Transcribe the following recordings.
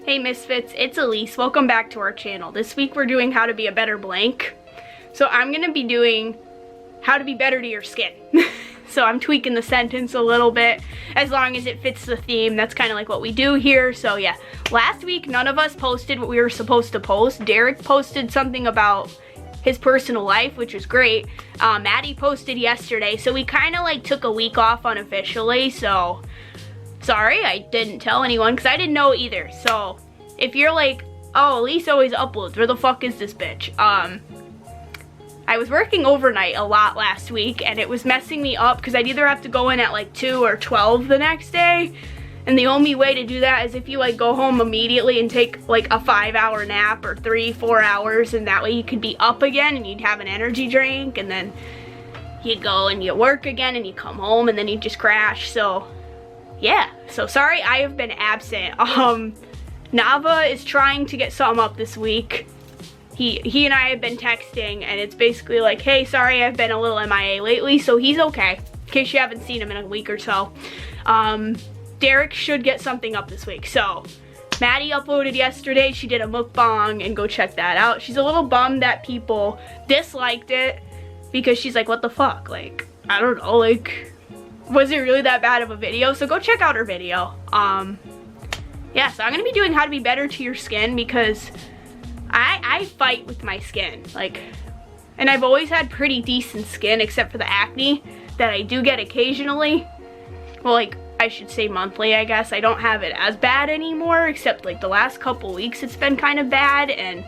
Hey Misfits, it's Elise. Welcome back to our channel. This week we're doing how to be a better blank. So I'm going to be doing how to be better to your skin. So I'm tweaking the sentence a little bit as long as it fits the theme. That's kind of like what we do here. So yeah, last week none of us posted what we were supposed to post. Derek posted something about his personal life, which was great. Maddie posted yesterday, so we kind of like took a week off unofficially. So sorry, I didn't tell anyone because I didn't know either. So if you're like, oh, Elise always uploads, where the fuck is this bitch? I was working overnight a lot last week and it was messing me up because I'd either have to go in at like 2 or 12 the next day. And the only way to do that is if you like go home immediately and take like a 5-hour nap or 3-4 hours, and that way you could be up again and you'd have an energy drink, and then you go and you work again and you come home and then you just crash. So yeah, so sorry I have been absent. Nava is trying to get something up this week. He and I have been texting and it's basically like, hey, sorry I've been a little MIA lately, so he's okay, in case you haven't seen him in a week or so. Derek should get something up this week. So Maddie uploaded yesterday, she did a mukbang, and go check that out. She's a little bummed that people disliked it because she's like, what the fuck? Like, I don't know, like, was it really that bad of a video? So go check out her video. Yeah, so I'm gonna be doing how to be better to your skin because I fight with my skin, like, and I've always had pretty decent skin except for the acne that I do get occasionally. Well, like, I should say monthly, I guess. I don't have it as bad anymore, except like the last couple weeks it's been kind of bad, and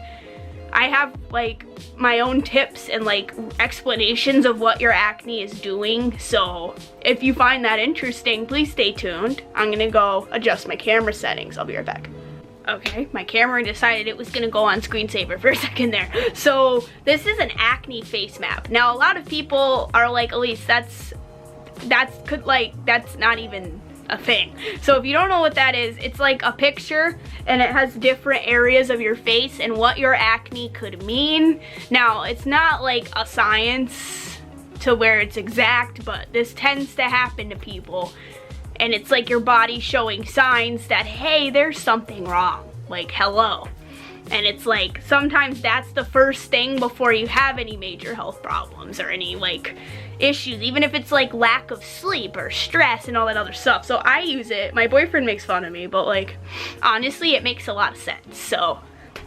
I have like my own tips and like explanations of what your acne is doing. So if you find that interesting, please stay tuned. I'm gonna go adjust my camera settings. I'll be right back. Okay, my camera decided it was gonna go on screensaver for a second there. So this is an acne face map. Now a lot of people are like, Elise, that's not even a thing. So if you don't know what that is, it's like a picture and it has different areas of your face and what your acne could mean. Now it's not like a science to where it's exact, but this tends to happen to people, and it's like your body showing signs that, hey, there's something wrong, like, hello. And it's like, sometimes that's the first thing before you have any major health problems or any like issues, even if it's like lack of sleep or stress and all that other stuff. So I use it. My boyfriend makes fun of me, but like, honestly, it makes a lot of sense. So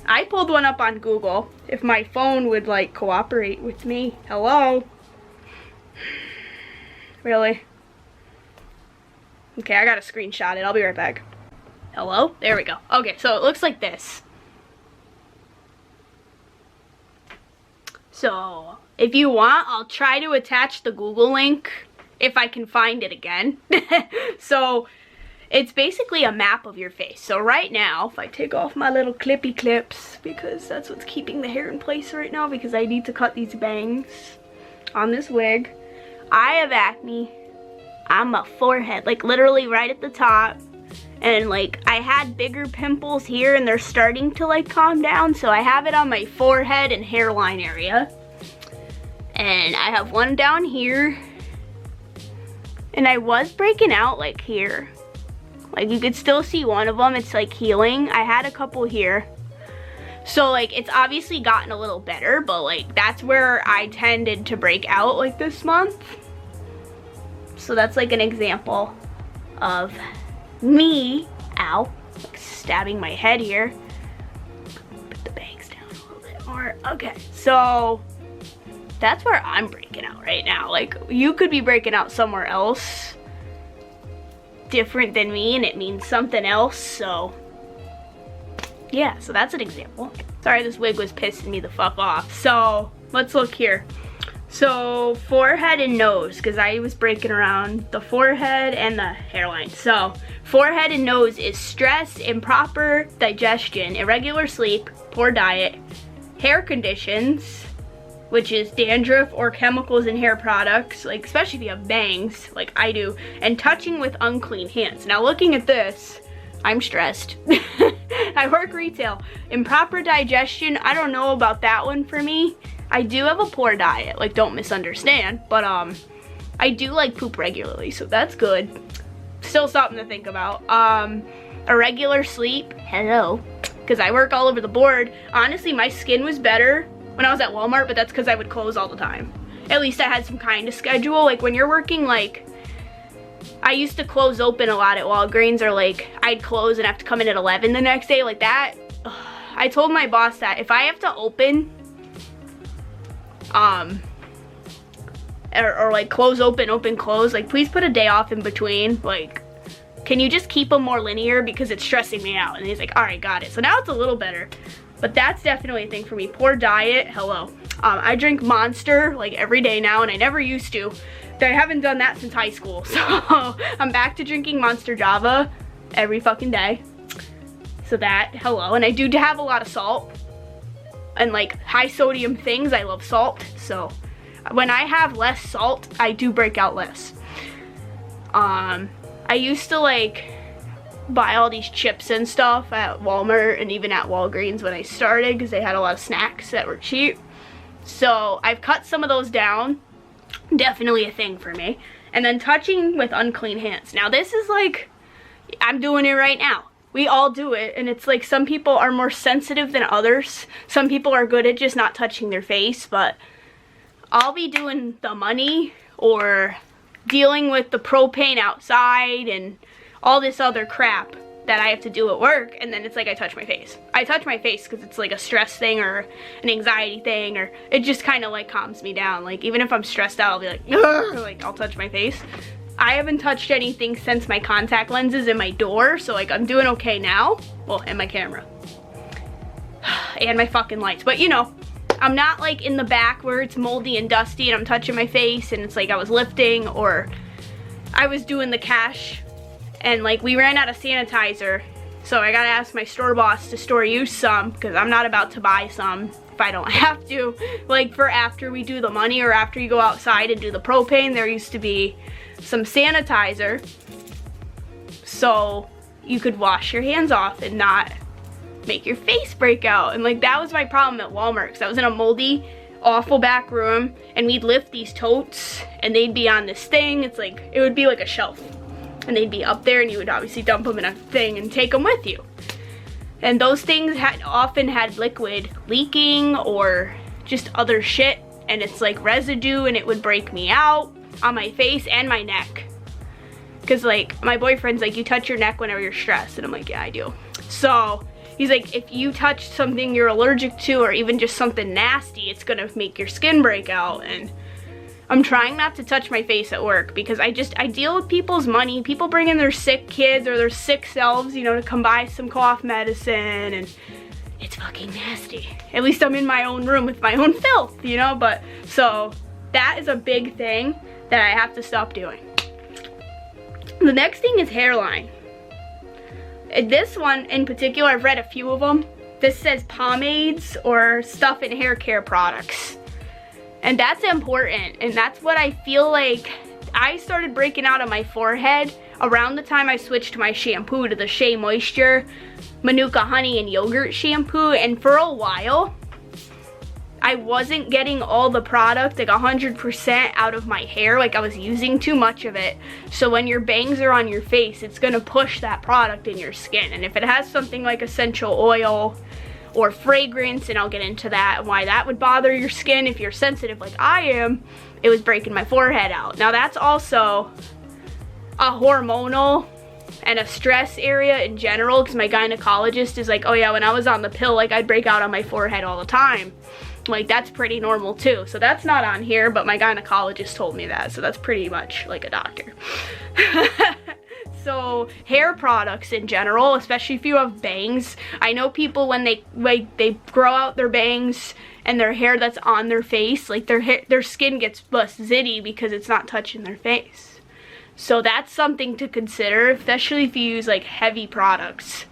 I pulled one up on Google. If my phone would like cooperate with me. Hello? Really? Okay, I gotta screenshot it. I'll be right back. Hello? There we go. Okay, so it looks like this. So if you want, I'll try to attach the Google link if I can find it again. So it's basically a map of your face. So right now, if I take off my little clippy clips, because that's what's keeping the hair in place right now, because I need to cut these bangs on this wig. I have acne on my forehead, like literally right at the top. And like, I had bigger pimples here and they're starting to like calm down. So I have it on my forehead and hairline area. And I have one down here. And I was breaking out like here. Like you could still see one of them, it's like healing. I had a couple here. So like, it's obviously gotten a little better, but like that's where I tended to break out like this month. So that's like an example of me, ow, like stabbing my head here. Put the bangs down a little bit more. Okay, so that's where I'm breaking out right now. Like, you could be breaking out somewhere else different than me, and it means something else. So yeah, so that's an example. Sorry, this wig was pissing me the fuck off. So let's look here. So forehead and nose, because I was breaking around the forehead and the hairline. So forehead and nose is stress, improper digestion, irregular sleep, poor diet, hair conditions, which is dandruff or chemicals in hair products, like especially if you have bangs like I do, and touching with unclean hands. Now looking at this, I'm stressed. I work retail. Improper digestion, I don't know about that one for me. I do have a poor diet, like don't misunderstand, but I do like poop regularly, so that's good. Still something to think about. irregular sleep, hello, because I work all over the board. Honestly, my skin was better when I was at Walmart, but that's because I would close all the time. At least I had some kind of schedule. Like when you're working, like, I used to close open a lot at Walgreens, or like I'd close and have to come in at 11 the next day, like that. I told my boss that if I have to open, or like close, open, close, like please put a day off in between. Like, can you just keep them more linear, because it's stressing me out? And he's like, all right, got it. So now it's a little better, but that's definitely a thing for me. Poor diet, hello. I drink Monster like every day now, and I never used to. I haven't done that since high school, so I'm back to drinking Monster Java every fucking day. So that, hello. And I do have a lot of salt and like high sodium things. I love salt, so when I have less salt, I do break out less. I used to like buy all these chips and stuff at Walmart and even at Walgreens when I started, because they had a lot of snacks that were cheap. So I've cut some of those down. Definitely a thing for me. And then touching with unclean hands. Now this is like, I'm doing it right now. We all do it, and it's like some people are more sensitive than others. Some people are good at just not touching their face, but I'll be doing the money or dealing with the propane outside and all this other crap that I have to do at work, and then it's like I touch my face. I touch my face because it's like a stress thing or an anxiety thing, or it just kind of like calms me down. Like even if I'm stressed out, I'll be like, ugh, like I'll touch my face. I haven't touched anything since my contact lenses in my door, so like I'm doing okay now. Well, and my camera. And my fucking lights. But you know, I'm not like in the back where it's moldy and dusty and I'm touching my face and it's like I was lifting, or I was doing the cash and like we ran out of sanitizer, so I gotta ask my store boss to store you some, because I'm not about to buy some if I don't have to. Like for after we do the money or after you go outside and do the propane, there used to be some sanitizer so you could wash your hands off and not make your face break out. And like that was my problem at Walmart, because I was in a moldy, awful back room, and we'd lift these totes and they'd be on this thing. It's like, it would be like a shelf, and they'd be up there, and you would obviously dump them in a thing and take them with you. And those things often had liquid leaking or just other shit, and it's like residue, and it would break me out on my face and my neck. Cause like my boyfriend's like, you touch your neck whenever you're stressed, and I'm like, yeah, I do. So he's like, if you touch something you're allergic to, or even just something nasty, it's gonna make your skin break out. And I'm trying not to touch my face at work, because I deal with people's money. People bring in their sick kids or their sick selves, you know, to come buy some cough medicine, and it's fucking nasty. At least I'm in my own room with my own filth, you know. But so that is a big thing that I have to stop doing. The next thing is hairline. This one in particular, I've read a few of them. This says pomades or stuff in hair care products. And that's important, and that's what I feel like. I started breaking out on my forehead around the time I switched my shampoo to the Shea Moisture Manuka Honey and Yogurt shampoo, and for a while I wasn't getting all the product, like 100% out of my hair. Like I was using too much of it. So when your bangs are on your face, it's gonna push that product in your skin, and if it has something like essential oil or fragrance, and I'll get into that and why that would bother your skin if you're sensitive like I am, it was breaking my forehead out. Now that's also a hormonal and a stress area in general, because my gynecologist is like, oh yeah, when I was on the pill, like I'd break out on my forehead all the time. Like that's pretty normal too. So that's not on here, but my gynecologist told me that, so that's pretty much like a doctor. So hair products in general, especially if you have bangs. I know people when they grow out their bangs and their hair that's on their face, like their skin gets less zitty because it's not touching their face. So that's something to consider, especially if you use like heavy products.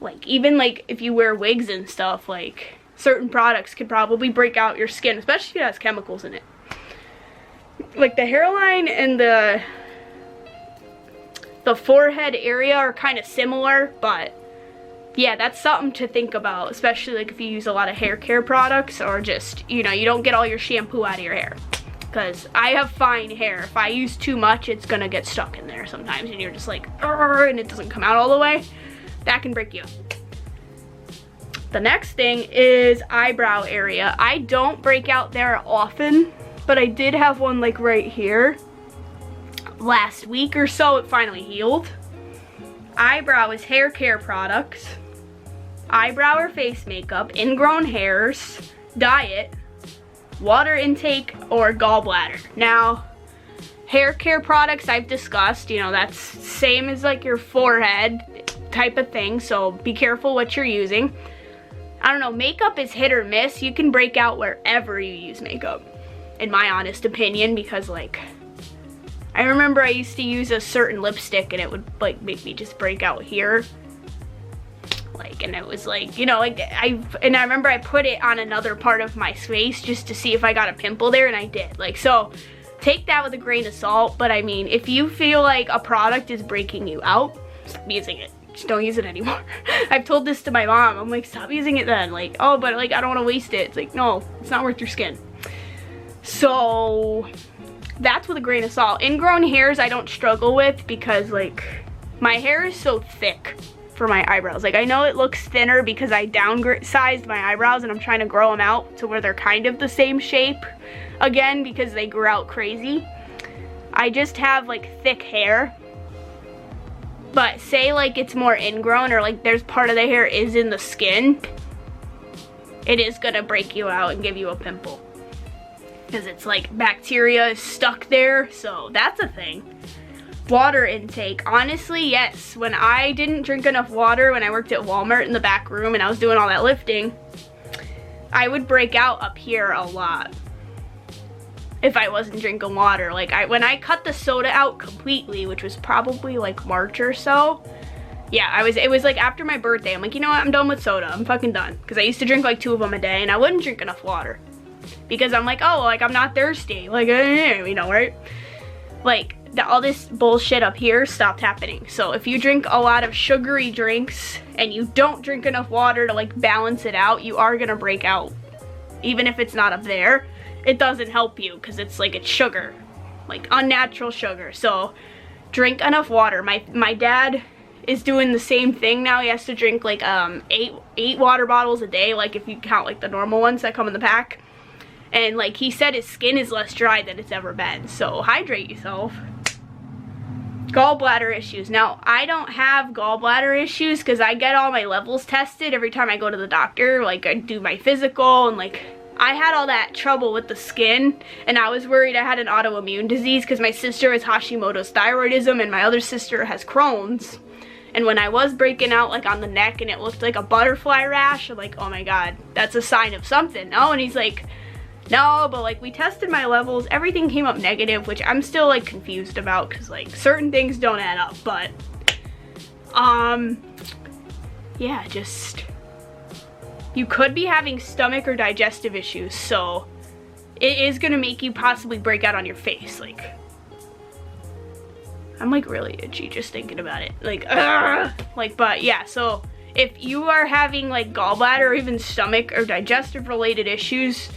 Like even like if you wear wigs and stuff, like certain products could probably break out your skin, especially if it has chemicals in it. Like the hairline and the forehead area are kind of similar, but yeah, that's something to think about, especially like if you use a lot of hair care products, or just, you know, you don't get all your shampoo out of your hair. Because I have fine hair. If I use too much, it's gonna get stuck in there sometimes, and you're just like, and it doesn't come out all the way. That can break you up. The next thing is eyebrow area. I don't break out there often, but I did have one like right here. Last week or so, it finally healed. Eyebrow is hair care products, eyebrow or face makeup, ingrown hairs, diet, water intake, or gallbladder. Now, hair care products I've discussed, you know, that's same as like your forehead type of thing, so be careful what you're using. I don't know, makeup is hit or miss. You can break out wherever you use makeup, in my honest opinion, because like, I remember I used to use a certain lipstick and it would like make me just break out here. Like, and it was like, you know, like I remember I put it on another part of my face just to see if I got a pimple there, and I did. Like, so take that with a grain of salt, but I mean, if you feel like a product is breaking you out, stop using it. Just don't use it anymore. I've told this to my mom. I'm like, stop using it then. Like, oh, but like, I don't want to waste it. It's like, no, it's not worth your skin. So that's with a grain of salt. Ingrown hairs I don't struggle with because like my hair is so thick for my eyebrows. Like, I know it looks thinner because I downsized my eyebrows and I'm trying to grow them out to where they're kind of the same shape again because they grew out crazy. I just have like thick hair. But say like it's more ingrown or like there's part of the hair is in the skin, it is gonna break you out and give you a pimple. Because it's like bacteria is stuck there, so that's a thing. Water intake, honestly, yes. When I didn't drink enough water when I worked at Walmart in the back room and I was doing all that lifting, I would break out up here a lot if I wasn't drinking water. Like when I cut the soda out completely, which was probably like March or so, yeah, it was like after my birthday. I'm like, you know what, I'm done with soda, I'm fucking done. Because I used to drink like 2 of them a day and I wouldn't drink enough water. Because I'm like, oh, like I'm not thirsty, like, you know, right? Like all this bullshit up here stopped happening. So if you drink a lot of sugary drinks and you don't drink enough water to like balance it out, you are gonna break out. Even if it's not up there, it doesn't help you because it's like it's sugar, like unnatural sugar. So drink enough water. My dad is doing the same thing now. He has to drink like 8 water bottles a day, like if you count like the normal ones that come in the pack. And like he said, his skin is less dry than it's ever been. So hydrate yourself. Gallbladder issues. Now, I don't have gallbladder issues because I get all my levels tested every time I go to the doctor. Like I do my physical and like I had all that trouble with the skin and I was worried I had an autoimmune disease because my sister has Hashimoto's thyroidism and my other sister has Crohn's. And when I was breaking out like on the neck and it looked like a butterfly rash, I'm like, oh my God, that's a sign of something. No, and he's like, no, but like we tested my levels, everything came up negative, which I'm still like confused about because like certain things don't add up, but yeah, just you could be having stomach or digestive issues, so it is gonna make you possibly break out on your face. Like I'm like really itchy just thinking about it, like like, but yeah, so if you are having like gallbladder or even stomach or digestive related issues,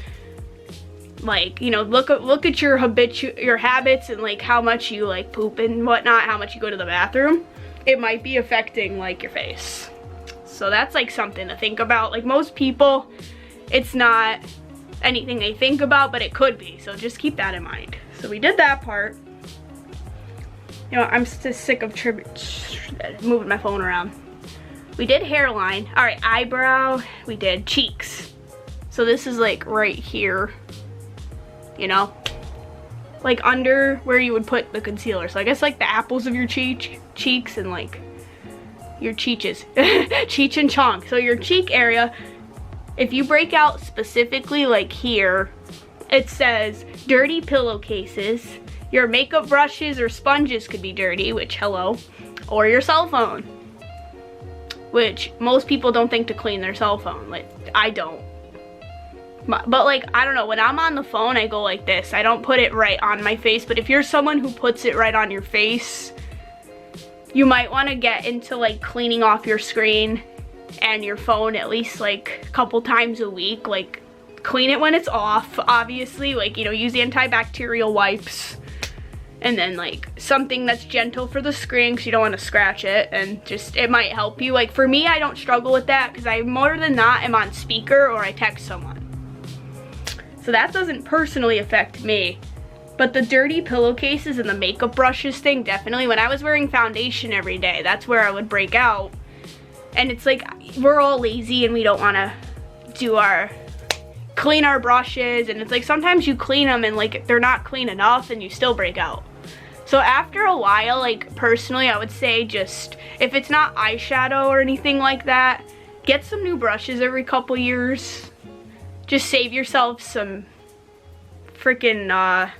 like, you know, look at your habits and like how much you like poop and whatnot, how much you go to the bathroom. It might be affecting like your face. So that's like something to think about. Like most people, it's not anything they think about, but it could be. So just keep that in mind. So we did that part. You know, I'm just sick of moving my phone around. We did hairline. All right, eyebrow. We did cheeks. So this is like right here. You know, like under where you would put the concealer. So I guess like the apples of your cheeks and like your cheeches, cheech and chonk. So your cheek area, if you break out specifically like here, it says dirty pillowcases, your makeup brushes or sponges could be dirty, which hello, or your cell phone, which most people don't think to clean their cell phone. Like I don't. But like, I don't know, when I'm on the phone, I go like this. I don't put it right on my face, but if you're someone who puts it right on your face, you might want to get into like cleaning off your screen and your phone at least like a couple times a week. Like clean it when it's off, obviously, like, you know, use antibacterial wipes and then like something that's gentle for the screen because you don't want to scratch it, and just it might help you. Like for me, I don't struggle with that because I more than not am on speaker or I text someone, so that doesn't personally affect me. But the dirty pillowcases and the makeup brushes thing, definitely. When I was wearing foundation every day, that's where I would break out. And it's like we're all lazy and we don't want to do clean our brushes, and it's like sometimes you clean them and like they're not clean enough and you still break out. So after a while, like personally I would say, just if it's not eyeshadow or anything like that, get some new brushes every couple years. Just save yourself some freaking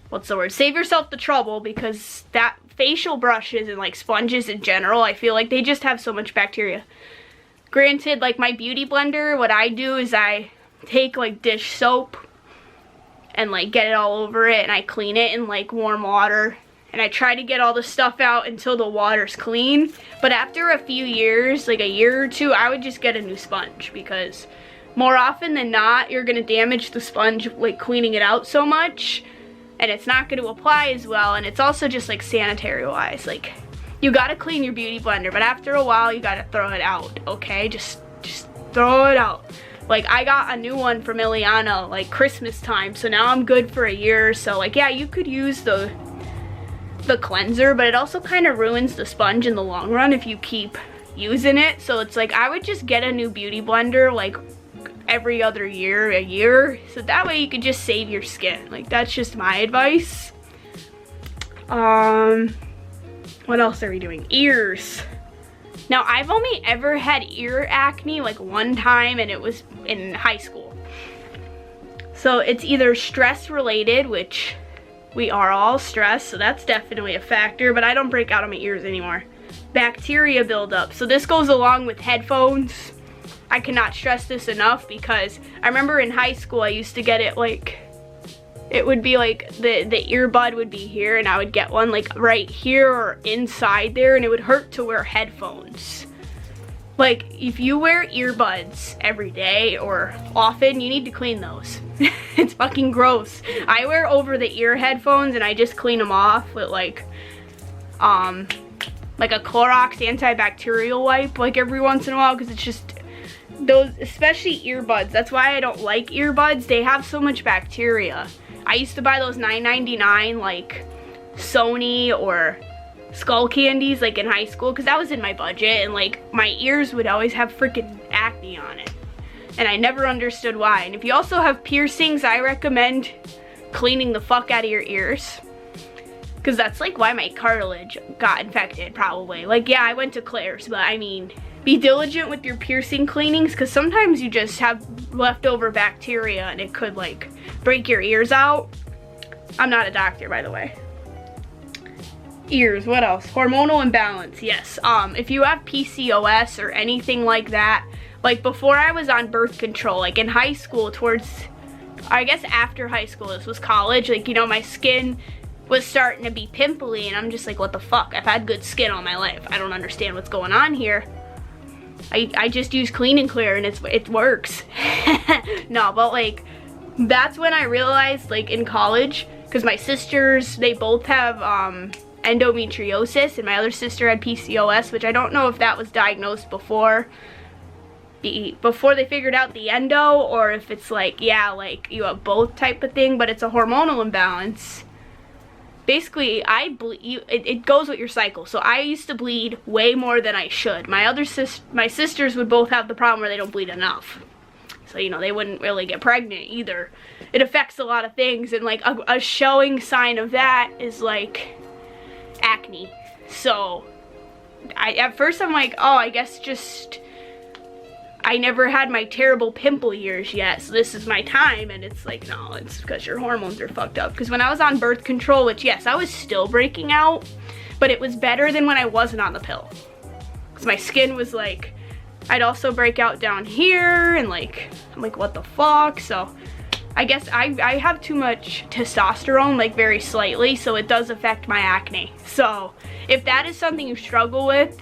what's the word, save yourself the trouble, because that facial brushes and like sponges in general, I feel like they just have so much bacteria. Granted, like my beauty blender, what I do is I take like dish soap and like get it all over it, and I clean it in like warm water, and I try to get all the stuff out until the water's clean. But after a few years, like a year or two, I would just get a new sponge, because more often than not you're gonna damage the sponge like cleaning it out so much, and it's not gonna apply as well. And it's also just like sanitary wise, like you gotta clean your beauty blender, but after a while you gotta throw it out, okay? Just throw it out. Like I got a new one from Ileana like Christmas time, so now I'm good for a year or so. Like yeah, you could use the cleanser, but it also kind of ruins the sponge in the long run if you keep using it. So it's like I would just get a new beauty blender like every other year, a year, so that way you could just save your skin. Like that's just my advice. What else are we doing? Ears. Now I've only ever had ear acne like one time, and it was in high school. So it's either stress related, which we are all stressed, so that's definitely a factor, but I don't break out on my ears anymore. Bacteria buildup. So this goes along with headphones. I cannot stress this enough, because I remember in high school I used to get it like, it would be like the earbud would be here, and I would get one like right here or inside there, and it would hurt to wear headphones. Like if you wear earbuds every day or often, you need to clean those. It's fucking gross. I wear over the ear headphones and I just clean them off with like a Clorox antibacterial wipe like every once in a while, because it's just those, especially earbuds. That's why I don't like earbuds. They have so much bacteria. I used to buy those $9.99 like Sony or Skull candies like in high school, because that was in my budget, and like my ears would always have freaking acne on it, and I never understood why. And if you also have piercings, I recommend cleaning the fuck out of your ears, because that's like why my cartilage got infected probably. Like yeah, I went to Claire's, but I mean, be diligent with your piercing cleanings, because sometimes you just have leftover bacteria and it could like break your ears out. I'm not a doctor, by the way. Ears, what else? Hormonal imbalance, yes. If you have PCOS or anything like that, like before I was on birth control, like in high school, towards, I guess after high school, this was college, like, you know, my skin was starting to be pimply, and I'm just like, what the fuck? I've had good skin all my life. I don't understand what's going on here. I just use Clean and Clear and it works. No, but like, that's when I realized, like in college, because my sisters, they both have endometriosis, and my other sister had PCOS, which I don't know if that was diagnosed before they figured out the endo, or if it's like, yeah, like you have both type of thing, but it's a hormonal imbalance. Basically, it goes with your cycle. So I used to bleed way more than I should. My sisters would both have the problem where they don't bleed enough. So, you know, they wouldn't really get pregnant either. It affects a lot of things, and like a showing sign of that is like acne. So at first I'm like, oh, I guess just I never had my terrible pimple years yet, so this is my time. And it's like, no, it's because your hormones are fucked up. Because when I was on birth control, which yes, I was still breaking out, but it was better than when I wasn't on the pill. Because my skin was like, I'd also break out down here, and like, I'm like, what the fuck? So I guess I have too much testosterone, like very slightly, so it does affect my acne. So if that is something you struggle with,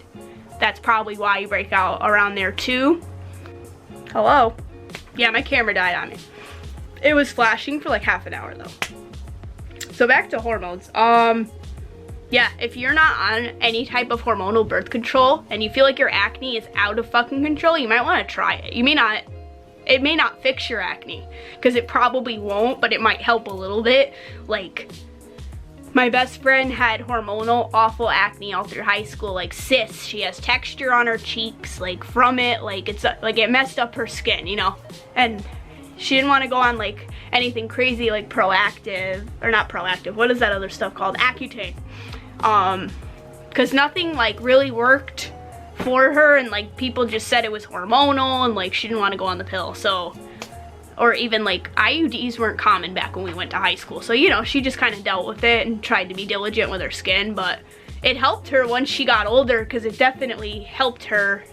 that's probably why you break out around there too. Hello? Yeah, my camera died on me. It was flashing for like half an hour though. So back to hormones. Yeah, if you're not on any type of hormonal birth control and you feel like your acne is out of fucking control, you might want to try it. It may not fix your acne, because it probably won't, but it might help a little bit. Like, my best friend had hormonal awful acne all through high school, like cysts. She has texture on her cheeks, like from it, like it's like it messed up her skin, you know? And she didn't want to go on like anything crazy like Proactive, or not Proactive, what is that other stuff called? Accutane. Because nothing like really worked for her, and like people just said it was hormonal, and like she didn't want to go on the pill. So, or even like IUDs weren't common back when we went to high school, so you know, she just kind of dealt with it and tried to be diligent with her skin. But it helped her once she got older, because it definitely helped her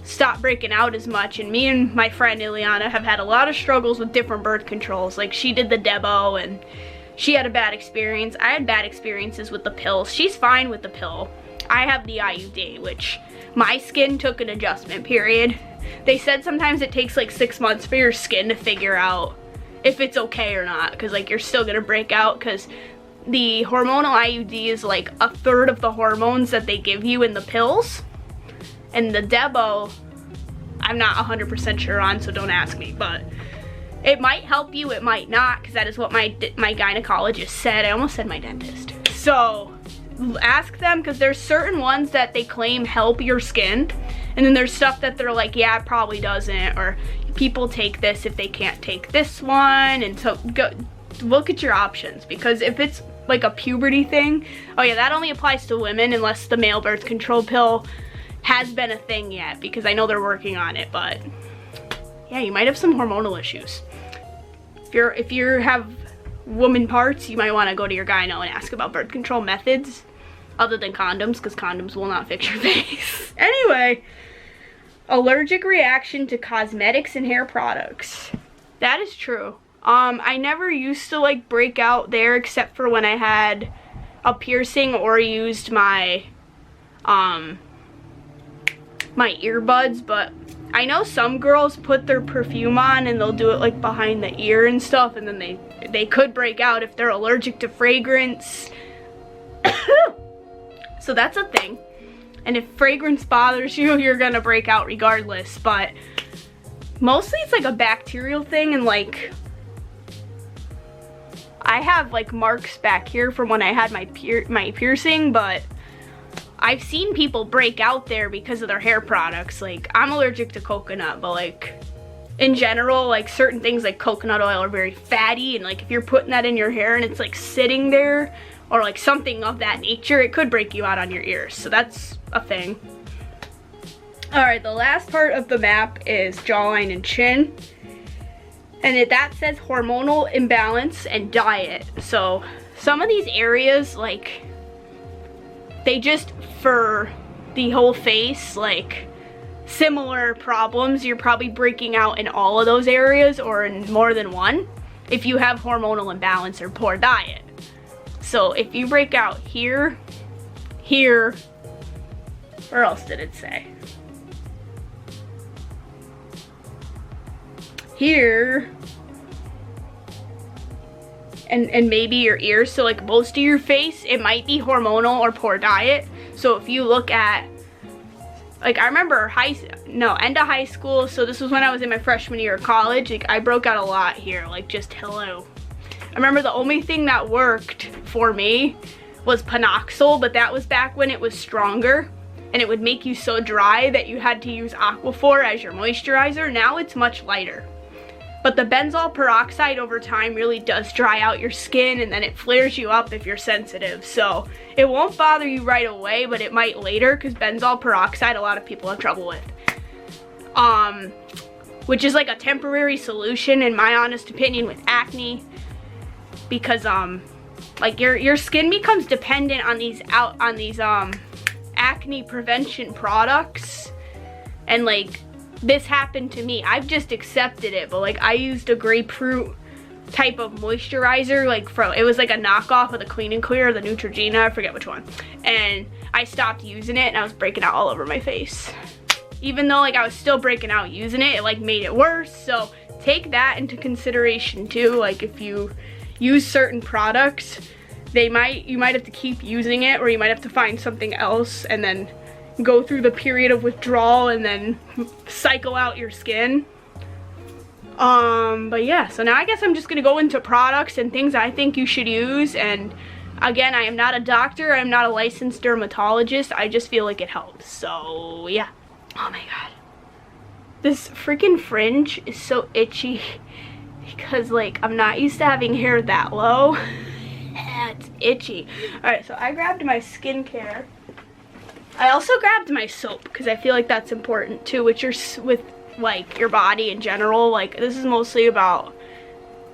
stop breaking out as much. And me and my friend Ileana have had a lot of struggles with different birth controls. Like, she did the Debo and she had a bad experience. I had bad experiences with the pills. She's fine with the pill. I have the IUD, which my skin took an adjustment period. They said sometimes it takes like 6 months for your skin to figure out if it's okay or not, because like you're still gonna break out, because the hormonal IUD is like a third of the hormones that they give you in the pills. And the Debo, I'm not 100% sure on, so don't ask me, but it might help you, it might not, because that is what my gynecologist said. I almost said my dentist. So ask them, because there's certain ones that they claim help your skin, and then there's stuff that they're like, yeah, it probably doesn't, or people take this if they can't take this one. And so go look at your options, because if it's like a puberty thing, oh yeah, that only applies to women unless the male birth control pill has been a thing yet, because I know they're working on it. But yeah, you might have some hormonal issues. If you have woman parts, you might want to go to your gyno and ask about birth control methods other than condoms, because condoms will not fix your face. Anyway, allergic reaction to cosmetics and hair products. That is true. I never used to like break out there, except for when I had a piercing or used my my earbuds. But I know some girls put their perfume on and they'll do it like behind the ear and stuff, and then they could break out if they're allergic to fragrance. So that's a thing. And if fragrance bothers you, you're gonna break out regardless. But mostly it's like a bacterial thing, and like I have like marks back here from when I had my piercing, but I've seen people break out there because of their hair products. Like, I'm allergic to coconut, but like in general, like certain things like coconut oil are very fatty, and like if you're putting that in your hair and it's like sitting there, or like something of that nature, it could break you out on your ears. So that's a thing. Alright, the last part of the map is jawline and chin. And that says hormonal imbalance and diet. So some of these areas, like, they just, for the whole face, like, similar problems. You're probably breaking out in all of those areas, or in more than one, if you have hormonal imbalance or poor diet. So if you break out here, here, where else did it say? Here, and maybe your ears. So like most of your face, it might be hormonal or poor diet. So if you look at, like, I remember end of high school, so this was when I was in my freshman year of college, like I broke out a lot here, like just hello. I remember the only thing that worked for me was Panoxyl, but that was back when it was stronger and it would make you so dry that you had to use Aquaphor as your moisturizer. Now it's much lighter. But the benzoyl peroxide over time really does dry out your skin, and then it flares you up if you're sensitive. So it won't bother you right away, but it might later, because benzoyl peroxide a lot of people have trouble with. Which is like a temporary solution, in my honest opinion, with acne. Because like your skin becomes dependent on these acne prevention products, and like this happened to me. I've just accepted it, but like I used a grapefruit type of moisturizer, like it was like a knockoff of the Clean and Clear or the Neutrogena, I forget which one, and I stopped using it and I was breaking out all over my face. Even though like I was still breaking out using it, it like made it worse. So take that into consideration too. Like if you use certain products, you might have to keep using it, or you might have to find something else and then go through the period of withdrawal and then cycle out your skin. But yeah, so now I guess I'm just gonna go into products and things I think you should use. And again, I am not a doctor, I'm not a licensed dermatologist, I just feel like it helps. So yeah. Oh my god. This freaking fringe is so itchy because like I'm not used to having hair that low. It's itchy. Alright, so I grabbed my skincare. I also grabbed my soap because I feel like that's important too with like your body in general. Like this is mostly about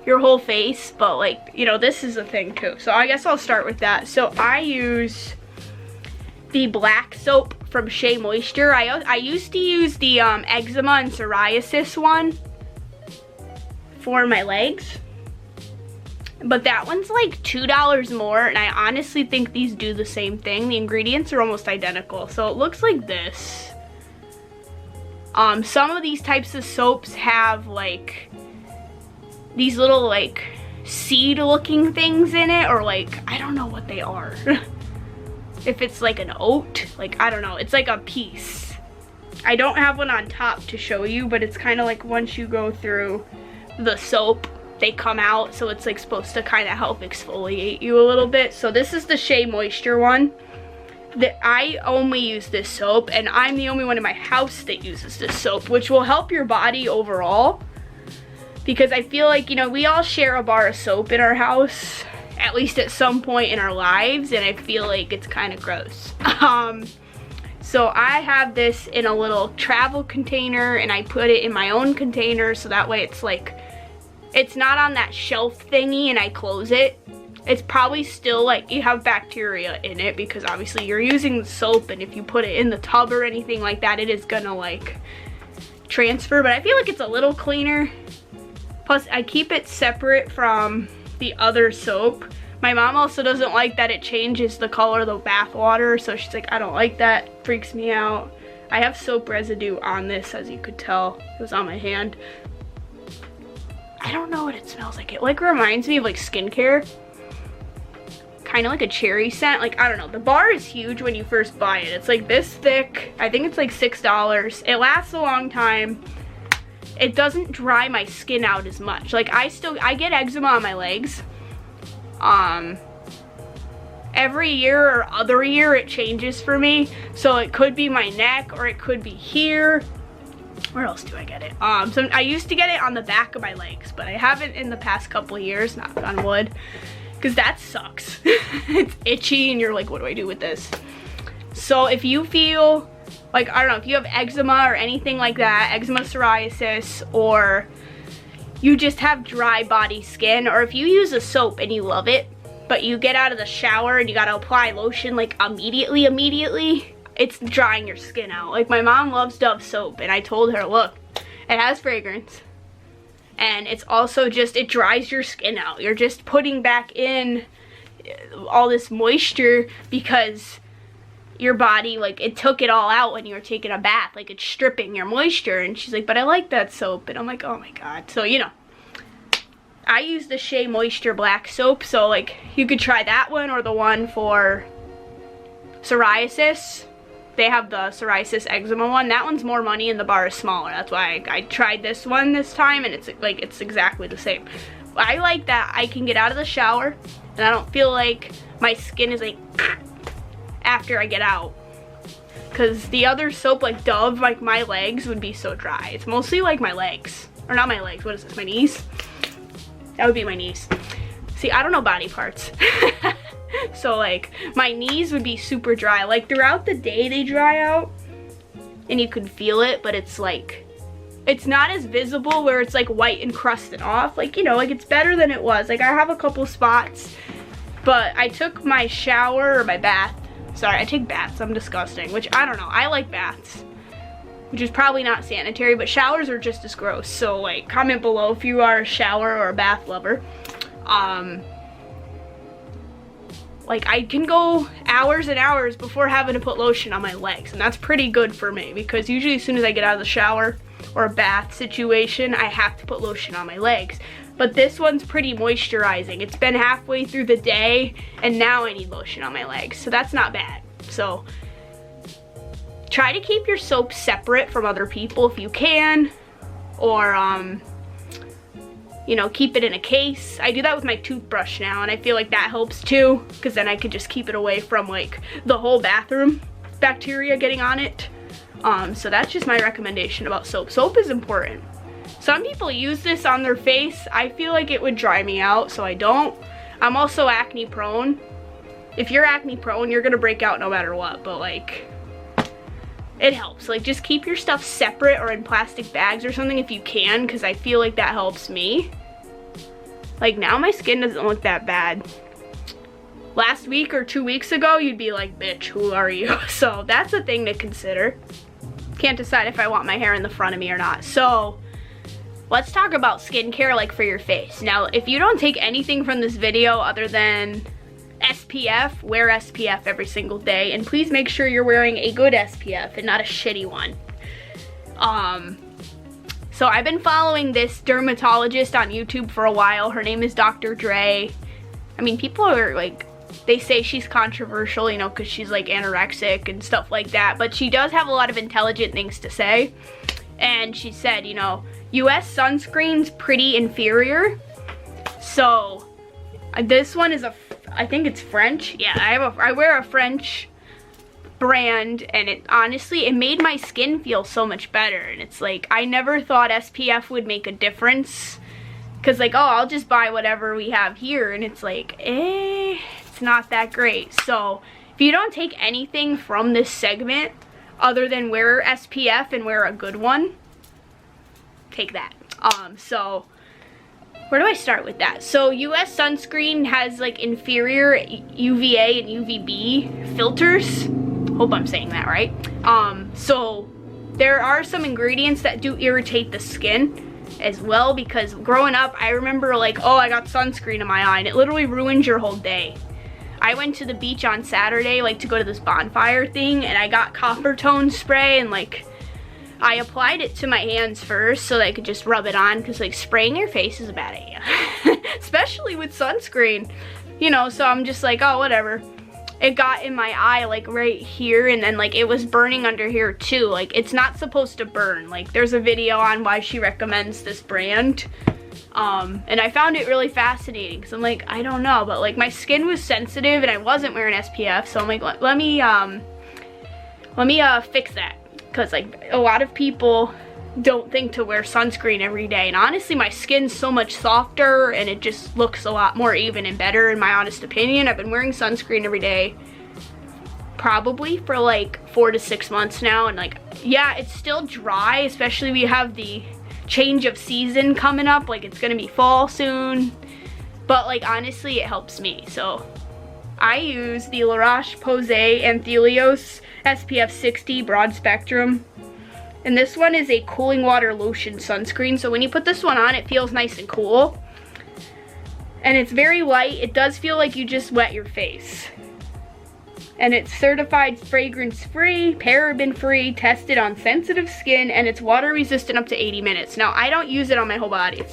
your whole face, but like, you know, this is a thing too. So I guess I'll start with that. So I use the black soap from Shea Moisture. I used to use the eczema and psoriasis one for my legs, but that one's like $2 more, and I honestly think these do the same thing. The ingredients are almost identical. So it looks like this. Some of these types of soaps have like these little like seed looking things in it, or like, I don't know what they are. If it's like an oat, like, I don't know, it's like a piece. I don't have one on top to show you, but it's kind of like once you go through the soap, they come out, so it's like supposed to kind of help exfoliate you a little bit. So this is the Shea Moisture one. I only use this soap, and I'm the only one in my house that uses this soap, which will help your body overall, because I feel like, you know, we all share a bar of soap in our house, at least at some point in our lives, and I feel like it's kind of gross. So I have this in a little travel container, and I put it in my own container, so that way it's like, it's not on that shelf thingy and I close it. It's probably still like, you have bacteria in it because obviously you're using the soap, and if you put it in the tub or anything like that, it is gonna like transfer, but I feel like it's a little cleaner. Plus I keep it separate from the other soap. My mom also doesn't like that it changes the color of the bath water, so she's like, I don't like that, freaks me out. I have soap residue on this, as you could tell. It was on my hand. I don't know what it smells like. It like reminds me of like skincare. Kind of like a cherry scent. Like, I don't know. The bar is huge when you first buy it. It's like this thick. I think it's like $6. It lasts a long time. It doesn't dry my skin out as much. Like I get eczema on my legs. Every year or other year it changes for me. So it could be my neck, or it could be here. Where else do I get it? So I used to get it on the back of my legs, but I haven't in the past couple of years, knock on wood, because that sucks. It's itchy and you're like, what do I do with this? So if you feel like, I don't know, if you have eczema or anything like that, eczema, psoriasis, or you just have dry body skin, or if you use a soap and you love it, but you get out of the shower and you gotta apply lotion like immediately, it's drying your skin out. Like my mom loves Dove soap, and I told her, look, it has fragrance, and it's also just, it dries your skin out. You're just putting back in all this moisture because your body, like, it took it all out when you were taking a bath. Like, it's stripping your moisture. And she's like, but I like that soap. And I'm like, oh my god. So, you know, I use the Shea Moisture black soap, so like you could try that one, or the one for psoriasis. They have the psoriasis eczema one. That one's more money and the bar is smaller. That's why I tried this one this time, and it's like, it's exactly the same. I like that I can get out of the shower and I don't feel like my skin is like after I get out. Because the other soap, like Dove, like my legs would be so dry. It's mostly like my legs, or not my legs, what is this, my knees? That would be my knees. See, I don't know body parts. So like my knees would be super dry. Like throughout the day they dry out and you can feel it, but it's like, it's not as visible where it's like white and crusted off. Like, you know, like it's better than it was. Like I have a couple spots, but I took my shower or my bath. Sorry, I take baths, I'm disgusting, which I don't know. I like baths, which is probably not sanitary, but showers are just as gross. So like comment below if you are a shower or a bath lover. Like I can go hours and hours before having to put lotion on my legs, and that's pretty good for me because usually as soon as I get out of the shower or a bath situation, I have to put lotion on my legs. but this one's pretty moisturizing. It's been halfway through the day and now I need lotion on my legs, so that's not bad. So try to keep your soap separate from other people if you can, or you know, keep it in a case. I do that with my toothbrush now, and I feel like that helps too, because then I could just keep it away from like the whole bathroom bacteria getting on it. So that's just my recommendation about soap. Soap is important. Some people use this on their face. I feel like it would dry me out, so I don't. I'm also acne prone. If you're acne prone, you're gonna break out no matter what, but like, it helps. Like, just keep your stuff separate or in plastic bags or something if you can, because I feel like that helps me. Like, now my skin doesn't look that bad. Last week or 2 weeks ago, you'd be like, bitch, who are you? So that's a thing to consider. Can't decide if I want my hair in the front of me or not. So let's talk about skincare, like for your face. Now, if you don't take anything from this video other than SPF, wear SPF every single day, and please make sure you're wearing a good SPF and not a shitty one. So I've been following this dermatologist on YouTube for a while. Her name is Dr. Dre. I mean, people are like, they say she's controversial, you know, because she's like anorexic and stuff like that, but she does have a lot of intelligent things to say. And she said, you know, US sunscreen's pretty inferior. So this one is I think it's French. Yeah, I wear a French brand, and it honestly, it made my skin feel so much better. And it's like, I never thought SPF would make a difference, because like, oh, I'll just buy whatever we have here, and it's like, it's not that great. So if you don't take anything from this segment other than wear SPF and wear a good one, take that. So where do I start with that? So US sunscreen has like inferior UVA and UVB filters. Hope I'm saying that right. So there are some ingredients that do irritate the skin as well, because growing up, I remember like, oh, I got sunscreen in my eye, and it literally ruins your whole day. I went to the beach on Saturday, like to go to this bonfire thing, and I got copper tone spray, and like, I applied it to my hands first so that I could just rub it on, because like spraying your face is a bad idea, especially with sunscreen, you know. So I'm just like, oh, whatever. It got in my eye like right here, and then like it was burning under here too. Like, it's not supposed to burn. Like, there's a video on why she recommends this brand, and I found it really fascinating, because I'm like, I don't know, but like my skin was sensitive and I wasn't wearing SPF, so I'm like, let me fix that. Because like, a lot of people don't think to wear sunscreen every day, and honestly my skin's so much softer and it just looks a lot more even and better, in my honest opinion. I've been wearing sunscreen every day probably for like 4 to 6 months now, and like, yeah, it's still dry, especially we have the change of season coming up, like it's gonna be fall soon, but like honestly it helps me. So I use the La Roche-Posay Anthelios SPF 60 broad spectrum, and this one is a cooling water lotion sunscreen. So when you put this one on, it feels nice and cool, and it's very light. It does feel like you just wet your face, and it's certified fragrance free, paraben free, tested on sensitive skin, and it's water resistant up to 80 minutes. Now, I don't use it on my whole body.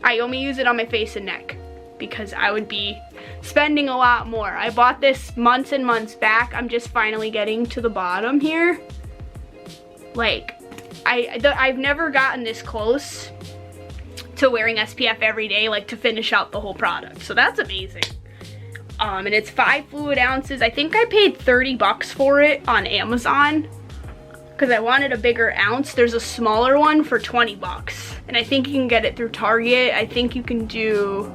I only use it on my face and neck, because I would be spending a lot more. I bought this months and months back. I'm just finally getting to the bottom here. Like, I've never gotten this close to wearing SPF every day, like to finish out the whole product. So that's amazing. And it's 5 fluid ounces. I think I paid 30 bucks for it on Amazon, because I wanted a bigger ounce. There's a smaller one for 20 bucks. And I think you can get it through Target. I think you can do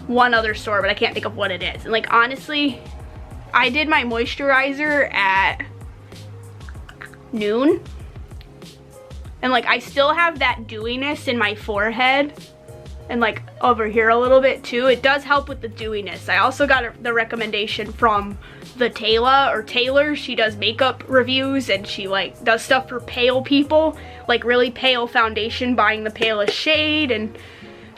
one other store, but I can't think of what it is. And like, honestly, I did my moisturizer at noon, and like, I still have that dewiness in my forehead and like over here a little bit too. It does help with the dewiness. I also got the recommendation from the Taylor. She does makeup reviews, and she like does stuff for pale people, like really pale foundation, buying the palest shade. And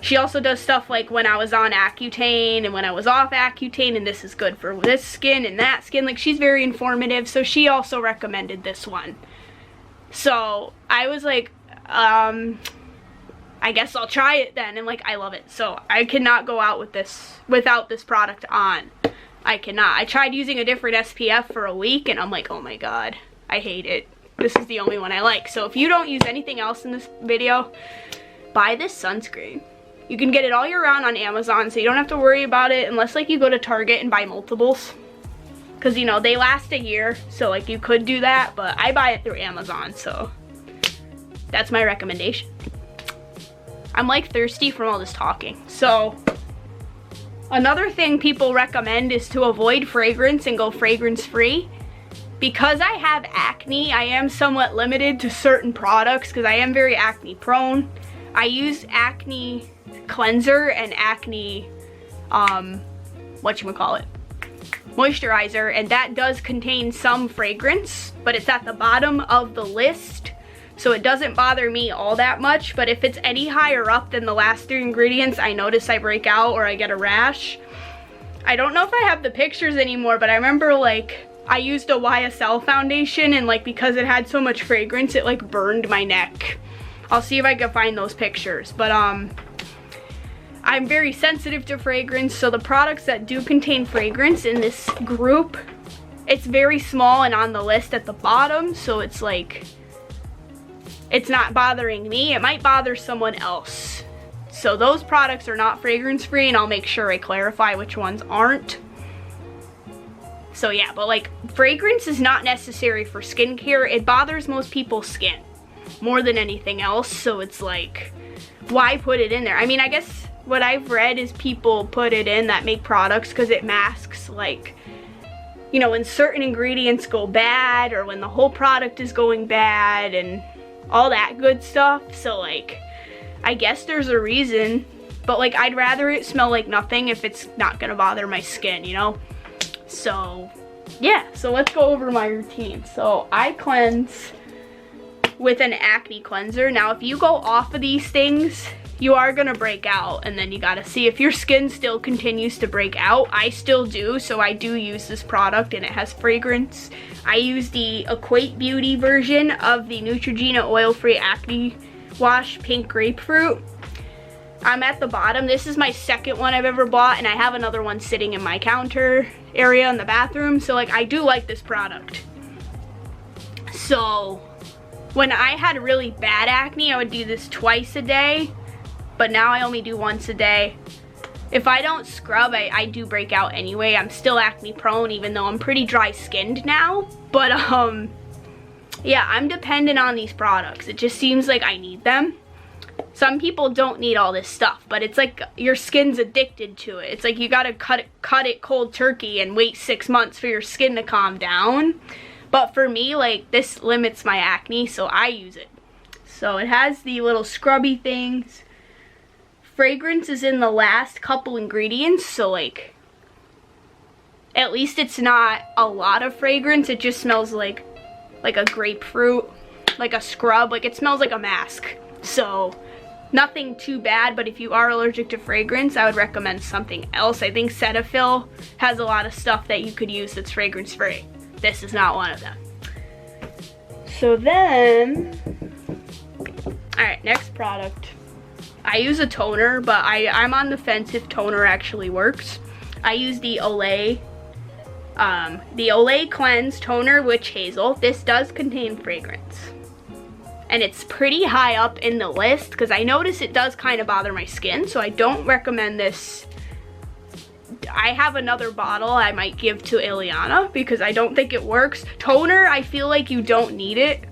she also does stuff like when I was on Accutane and when I was off Accutane, and this is good for this skin and that skin. Like, she's very informative, so she also recommended this one. So I was like, I guess I'll try it then, and like I love it. So I cannot go out with this without this product on. I cannot. I tried using a different SPF for a week and I'm like, oh my god, I hate it. This is the only one I like. So if you don't use anything else in this video, buy this sunscreen. You can get it all year round on Amazon, so you don't have to worry about it unless like you go to Target and buy multiples. Because you know, they last a year, so like you could do that, but I buy it through Amazon, so that's my recommendation. I'm like thirsty from all this talking. So another thing people recommend is to avoid fragrance and go fragrance free. Because I have acne, I am somewhat limited to certain products because I am very acne prone. I use acne cleanser and acne, moisturizer, and that does contain some fragrance, but it's at the bottom of the list. So it doesn't bother me all that much, but if it's any higher up than the last 3 ingredients, I notice I break out or I get a rash. I don't know if I have the pictures anymore, but I remember like I used a YSL foundation and like because it had so much fragrance, it like burned my neck. I'll see if I can find those pictures, but I'm very sensitive to fragrance, so the products that do contain fragrance in this group, it's very small and on the list at the bottom, so it's like, it's not bothering me. It might bother someone else. So those products are not fragrance free, and I'll make sure I clarify which ones aren't. So yeah, but like fragrance is not necessary for skincare. It bothers most people's skin more than anything else, so it's like, why put it in there? I mean, I guess what I've read is people put it in that make products because it masks like, you know, when certain ingredients go bad or when the whole product is going bad and all that good stuff. So like, I guess there's a reason, but like I'd rather it smell like nothing if it's not gonna bother my skin, you know? So yeah, so let's go over my routine. So I cleanse with an acne cleanser. Now if you go off of these things, you are gonna break out, and then you gotta see if your skin still continues to break out. I still do, so I do use this product and it has fragrance. I use the Equate Beauty version of the Neutrogena oil-free acne wash, pink grapefruit. I'm at the bottom. This is my second one I've ever bought, and I have another one sitting in my counter area in the bathroom, so like I do like this product. So when I had really bad acne, I would do this twice a day, but now I only do once a day. If I don't scrub, I do break out anyway. I'm still acne prone, even though I'm pretty dry skinned now. But yeah, I'm dependent on these products. It just seems like I need them. Some people don't need all this stuff, but it's like your skin's addicted to it. It's like you gotta cut it cold turkey and wait 6 months for your skin to calm down. But for me, like, this limits my acne, so I use it. So it has the little scrubby things. Fragrance is in the last couple ingredients, so like, at least it's not a lot of fragrance. It just smells like a grapefruit, like a scrub, like it smells like a mask. So nothing too bad, but if you are allergic to fragrance, I would recommend something else. I think Cetaphil has a lot of stuff that you could use that's fragrance free. This is not one of them. So then, all right, next product. I use a toner, but I'm on the fence if toner actually works. I use the Olay Cleanse Toner Witch Hazel. This does contain fragrance, and it's pretty high up in the list because I notice it does kind of bother my skin, so I don't recommend this. I have another bottle I might give to Ileana because I don't think it works. Toner, I feel like you don't need it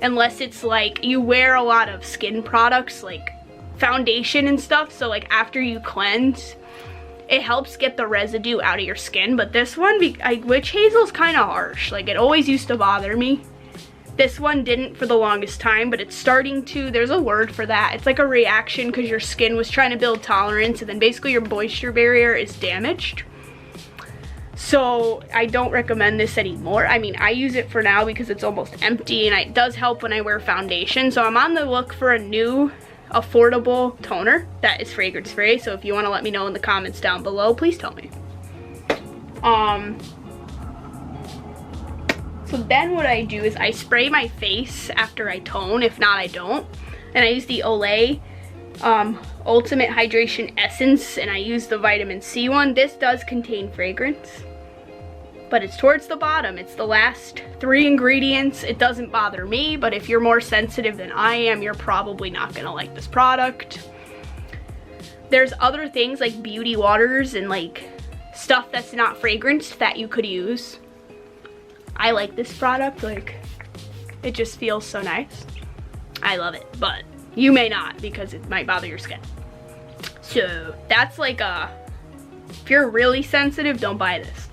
unless it's like you wear a lot of skin products like foundation and stuff, so like after you cleanse, it helps get the residue out of your skin. But this one, Witch Hazel's kind of harsh. Like, it always used to bother me. This one didn't for the longest time, but it's starting to, there's a word for that. It's like a reaction because your skin was trying to build tolerance, and then basically your moisture barrier is damaged. So I don't recommend this anymore. I mean, I use it for now because it's almost empty, and it does help when I wear foundation. So I'm on the look for a new affordable toner that is fragrance free. So if you want to let me know in the comments down below, please tell me. So then what I do is I spray my face after I tone. If not, I don't. And I use the Olay Ultimate Hydration Essence, and I use the vitamin C one. This does contain fragrance, but it's towards the bottom. It's the last 3 ingredients. It doesn't bother me, but if you're more sensitive than I am, you're probably not gonna like this product. There's other things like beauty waters and like stuff that's not fragranced that you could use. I like this product, like it just feels so nice. I love it, but you may not because it might bother your skin. So that's like if you're really sensitive, don't buy this.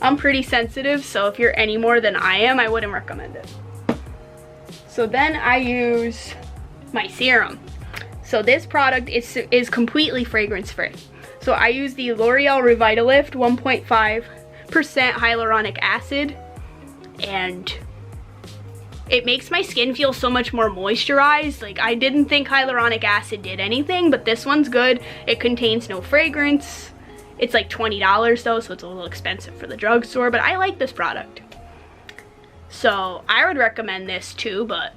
I'm pretty sensitive, so if you're any more than I am, I wouldn't recommend it. So then I use my serum. So this product is completely fragrance free. So I use the L'Oreal Revitalift 1.5% hyaluronic acid, and it makes my skin feel so much more moisturized. Like, I didn't think hyaluronic acid did anything, but this one's good. It contains no fragrance. It's like $20 though, so it's a little expensive for the drugstore, but I like this product. So I would recommend this too, but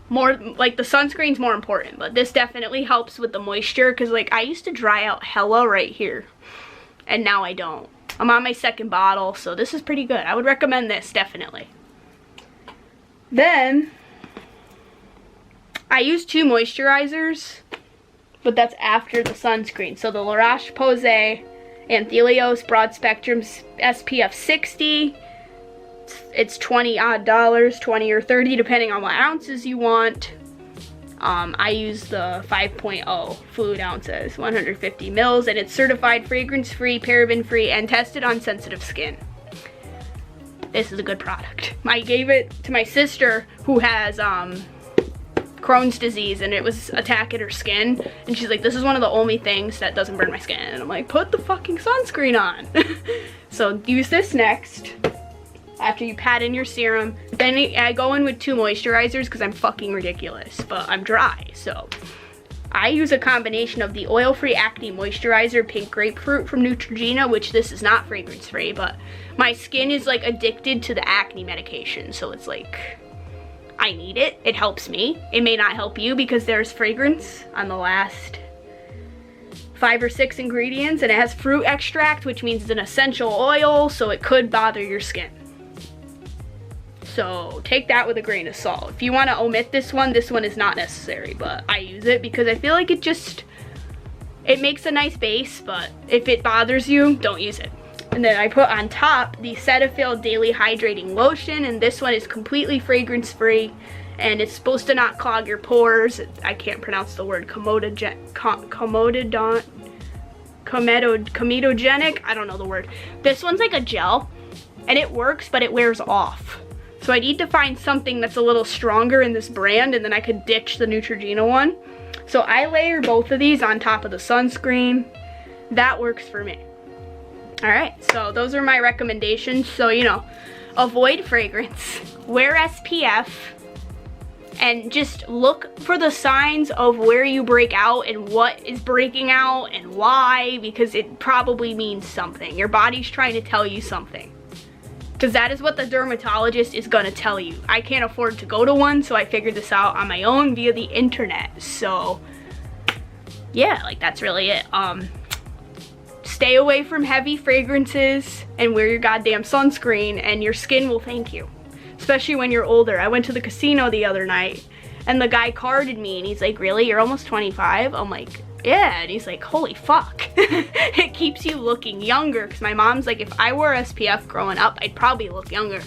more like the sunscreen's more important, but this definitely helps with the moisture, because like I used to dry out hella right here and now I don't. I'm on my 2nd bottle, so this is pretty good. I would recommend this definitely. Then I use 2 moisturizers, but that's after the sunscreen. So the La Roche-Posay Anthelios Broad Spectrum SPF 60. It's $20 odd, 20 or 30 depending on what ounces you want. I use the 5.0 fluid ounces, 150 mils, and it's certified fragrance free, paraben free, and tested on sensitive skin. This is a good product. I gave it to my sister who has Crohn's disease, and it was attacking her skin, and she's like, this is one of the only things that doesn't burn my skin. And I'm like, put the fucking sunscreen on. So use this next after you pat in your serum. Then I go in with 2 moisturizers because I'm fucking ridiculous, but I'm dry. So I use a combination of the oil-free acne moisturizer Pink Grapefruit from Neutrogena, which this is not fragrance free, but my skin is like addicted to the acne medication, so it's like I need it. It helps me. It may not help you because there's fragrance on the last 5 or 6 ingredients, and it has fruit extract, which means it's an essential oil, so it could bother your skin. So take that with a grain of salt. If you want to omit this one is not necessary, but I use it because I feel like it makes a nice base, but if it bothers you, don't use it. And then I put on top the Cetaphil Daily Hydrating Lotion, and this one is completely fragrance free, and it's supposed to not clog your pores. I can't pronounce the word comedogenic. I don't know the word. This one's like a gel, and it works, but it wears off. So I need to find something that's a little stronger in this brand, and then I could ditch the Neutrogena one. So I layer both of these on top of the sunscreen. That works for me. Alright, so those are my recommendations. So, you know, avoid fragrance, wear SPF, and just look for the signs of where you break out and what is breaking out and why, because it probably means something. Your body's trying to tell you something. Because that is what the dermatologist is going to tell you. I can't afford to go to one, so I figured this out on my own via the internet. So, yeah, like that's really it. Stay away from heavy fragrances and wear your goddamn sunscreen, and your skin will thank you. Especially when you're older. I went to the casino the other night, and the guy carded me, and he's like, really, you're almost 25? I'm like, yeah. And he's like, holy fuck. It keeps you looking younger, because my mom's like, if I wore SPF growing up, I'd probably look younger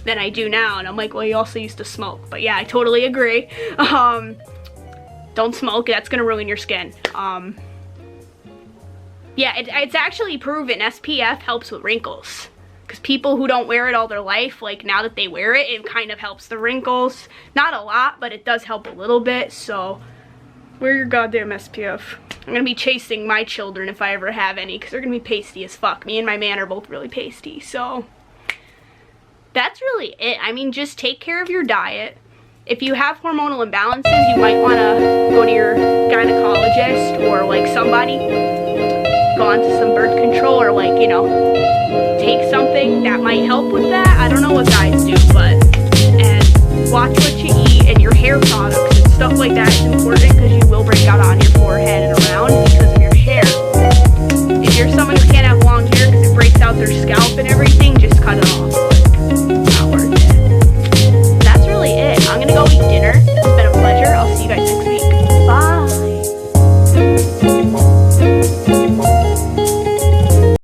than I do now. And I'm like, well, you also used to smoke. But yeah, I totally agree. Don't smoke, that's gonna ruin your skin. Yeah, it's actually proven SPF helps with wrinkles. Because people who don't wear it all their life, like now that they wear it, it kind of helps the wrinkles. Not a lot, but it does help a little bit. So wear your goddamn SPF. I'm going to be chasing my children if I ever have any, because they're going to be pasty as fuck. Me and my man are both really pasty. So that's really it. I mean, just take care of your diet. If you have hormonal imbalances, you might want to go to your gynecologist or like somebody. Go on to some birth control, or like, you know, take something that might help with that. I don't know what guys do, but, and watch what you eat and your hair products.